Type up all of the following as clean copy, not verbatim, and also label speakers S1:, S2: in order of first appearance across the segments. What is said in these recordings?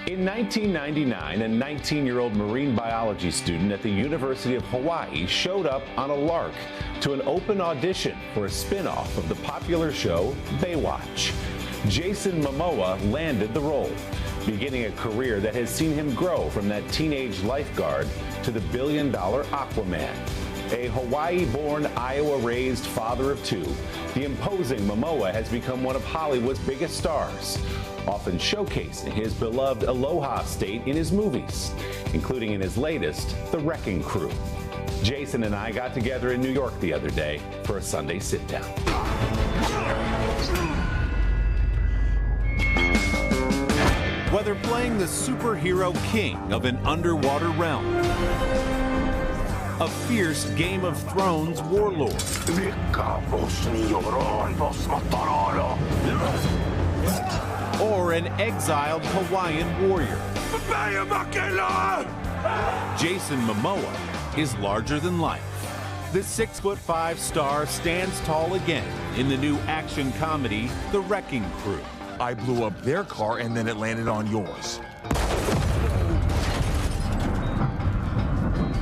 S1: In 1999, a 19-year-old marine biology student at the University of Hawaii showed up on a lark to an open audition for a spin-off of the popular show Baywatch. Jason Momoa landed the role, beginning a career that has seen him grow from that teenage lifeguard to the billion-dollar Aquaman. A Hawaii-born, Iowa-raised father of two, the imposing Momoa has become one of Hollywood's biggest stars, often showcasing his beloved Aloha state in his movies, including in his latest, The Wrecking Crew. Jason and I got together in New York the other day for a Sunday Sitdown. Whether playing the superhero king of an underwater realm, a fierce Game of Thrones warlord, or an exiled Hawaiian warrior, Jason Momoa is larger than life. The 6'5" star stands tall again in the new action comedy, The Wrecking Crew.
S2: I blew up their car and then it landed on yours.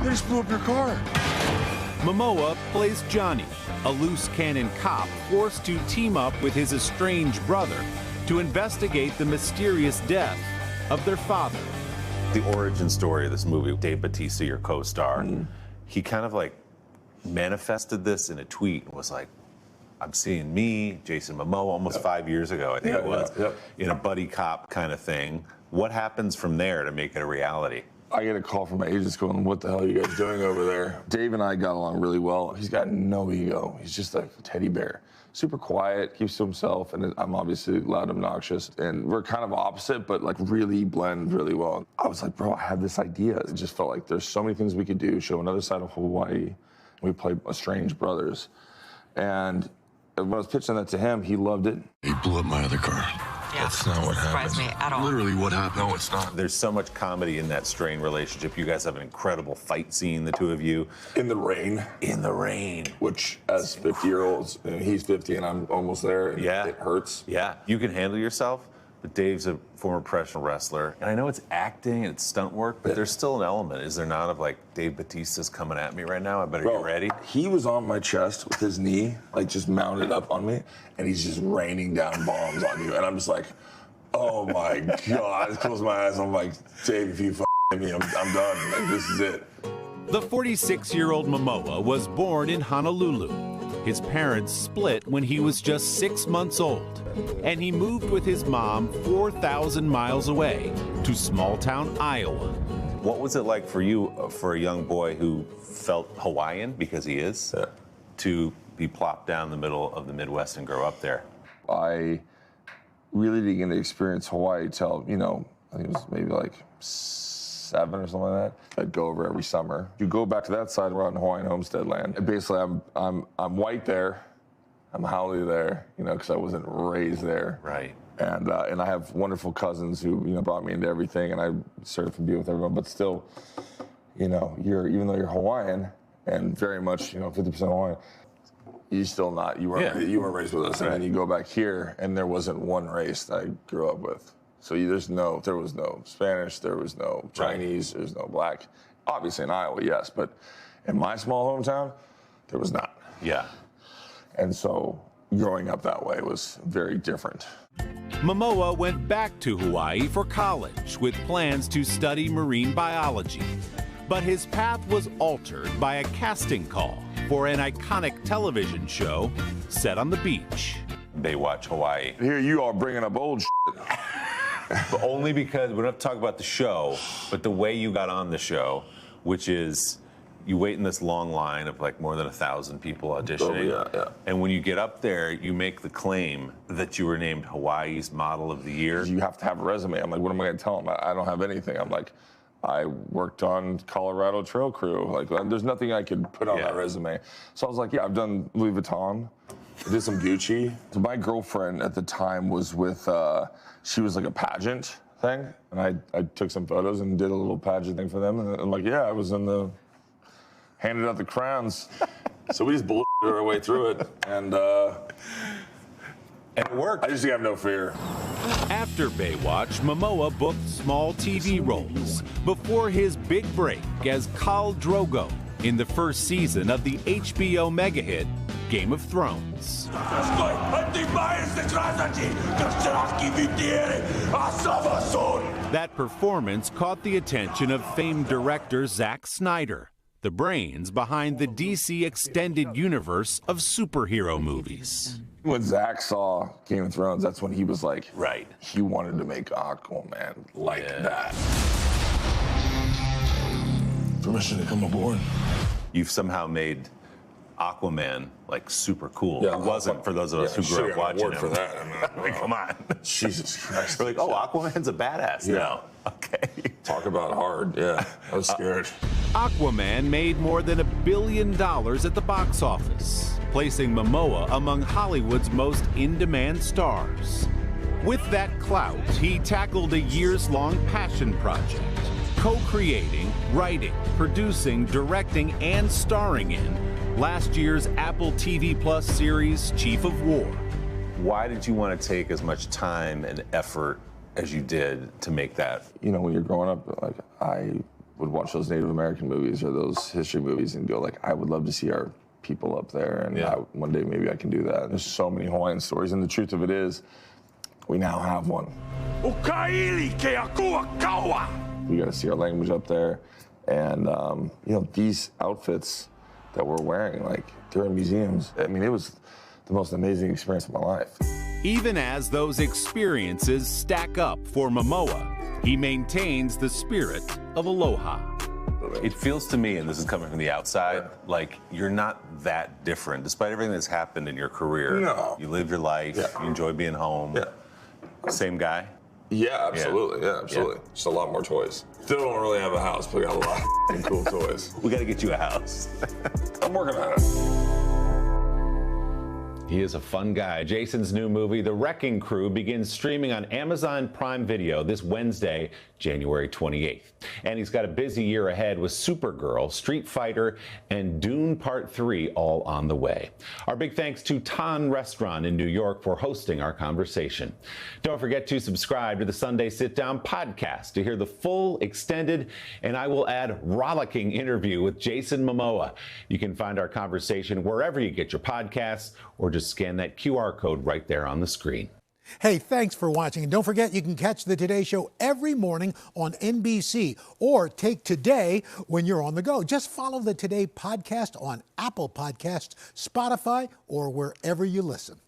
S2: They just blew up your car.
S1: Momoa plays Johnny, a loose cannon cop forced to team up with his estranged brother to investigate the mysterious death of their father. The origin story of this movie, Dave Bautista, your co-star, he kind of like manifested this in a tweet and was like, I'm seeing me, Jason Momoa, almost 5 years ago, I think it was, in a buddy cop kind of thing. What happens from there to make it a reality?
S3: I get a call from my agents going, what the hell are you guys doing over there? Dave and I got along really well. He's got no ego. He's just like a teddy bear. Super quiet, keeps to himself, and I'm obviously loud, obnoxious. And we're kind of opposite, but like really blend really well. I was like, bro, I had this idea. It just felt like there's so many things we could do, show another side of Hawaii. We played estranged brothers. And when I was pitching that to him, he loved it.
S4: He blew up my other car.
S5: Yeah,
S4: that's not what happened.
S5: Surprised me at all.
S4: Literally what happened. No, it's not.
S1: There's so much comedy in that strained relationship. You guys have an incredible fight scene, the two of you.
S3: In the rain.
S1: In the rain.
S3: Which, as 50-year-olds, he's 50 and I'm almost there, and it hurts.
S1: Yeah, you can handle yourself, but Dave's a former professional wrestler. And I know it's acting and it's stunt work, but there's still an element, is there not, of like, Dave Bautista's coming at me right now, I better get ready?
S3: He was on my chest with his knee, like just mounted up on me, and he's just raining down bombs on you. And I'm just like, oh my God. I close my eyes, I'm like, Dave, if you hit me, I'm done. Like, this is it.
S1: The 46-year-old Momoa was born in Honolulu. His parents split when he was just 6 months old, and he moved with his mom 4,000 miles away to small-town Iowa. What was it like for you, for a young boy who felt Hawaiian, because he is, to be plopped down in the middle of the Midwest and grow up there?
S3: I really didn't get to experience Hawaii till, I think it was maybe like 7 or something like that. I'd go over every summer. You go back to that side, we're out in Hawaiian homestead land. And basically, I'm white there, I'm haole there, because I wasn't raised there.
S1: Right.
S3: And I have wonderful cousins who, brought me into everything, and I surf and be with everyone. But still, even though you're Hawaiian and very much, 50% Hawaiian, you still not. You weren't raised with us, and then you go back here, and there wasn't one race that I grew up with. So there was no Spanish, there was no Chinese, there was no black. Obviously in Iowa, yes, but in my small hometown, there was not.
S1: Yeah.
S3: And so growing up that way was very different.
S1: Momoa went back to Hawaii for college with plans to study marine biology. But his path was altered by a casting call for an iconic television show set on the beach. Baywatch, Hawaii.
S3: Here you are bringing up old shit.
S1: But only because we don't have to talk about the show, but the way you got on the show, which is you wait in this long line of like more than 1,000 people auditioning.
S3: Oh, yeah.
S1: And when you get up there, you make the claim that you were named Hawaii's Model of the Year.
S3: You have to have a resume. I'm like, what am I going to tell them? I don't have anything. I'm like, I worked on Colorado Trail Crew. Like, there's nothing I could put on that resume. So I was like, yeah, I've done Louis Vuitton. I did some Gucci. So my girlfriend at the time was with, she was like a pageant thing. And I took some photos and did a little pageant thing for them. And I'm like, yeah, I was handed out the crowns. So we just bullshitted our way through it. And
S1: it worked.
S3: I just have no fear.
S1: After Baywatch, Momoa booked small TV roles before his big break as Khal Drogo in the first season of the HBO mega hit Game of Thrones. That performance caught the attention of famed director Zack Snyder, the brains behind the DC extended universe of superhero movies.
S3: When Zach saw Game of Thrones, that's when he was like,
S1: Right.
S3: He wanted to make Aquaman like that.
S2: Permission to come aboard.
S5: You've somehow made Aquaman like super cool.
S3: Yeah,
S5: It wasn't for those of us who grew up watching him.
S3: for that.
S5: I mean, come on.
S3: Jesus Christ.
S5: We're like, oh, Aquaman's a badass now. Okay.
S3: Talk about hard. Yeah, I was scared.
S1: Aquaman made more than $1 billion at the box office, placing Momoa among Hollywood's most in-demand stars. With that clout, he tackled a years-long passion project, co-creating, writing, producing, directing, and starring in last year's Apple TV Plus series, Chief of War.
S5: Why did you want to take as much time and effort as you did to make that?
S3: You know, when you're growing up, like, I would watch those Native American movies or those history movies and go like, I would love to see our people up there, and one day maybe I can do that. There's so many Hawaiian stories, and the truth of it is, we now have one. We got to see our language up there, and you know, these outfits that we're wearing, like, they're in museums. I mean, it was the most amazing experience of my life.
S1: Even as those experiences stack up for Momoa, he maintains the spirit of aloha.
S5: It feels to me, and this is coming from the outside, like you're not that different. Despite everything that's happened in your career,
S3: No.
S5: you live your life, you enjoy being home. Same guy?
S3: Yeah, absolutely. Yeah, absolutely. Just a lot more toys. Still don't really have a house, but we got a lot of cool toys.
S5: We got to get you a house.
S3: I'm working on it.
S1: He is a fun guy. Jason's new movie, The Wrecking Crew, begins streaming on Amazon Prime Video this Wednesday, January 28th. And he's got a busy year ahead with Supergirl, Street Fighter, and Dune Part 3 all on the way. Our big thanks to Tan Restaurant in New York for hosting our conversation. Don't forget to subscribe to the Sunday Sitdown podcast to hear the full, extended, and I will add rollicking interview with Jason Momoa. You can find our conversation wherever you get your podcasts, or just scan that QR code right there on the screen.
S6: Hey, thanks for watching. And don't forget, you can catch the Today Show every morning on NBC or take Today when you're on the go. Just follow the Today podcast on Apple Podcasts, Spotify, or wherever you listen.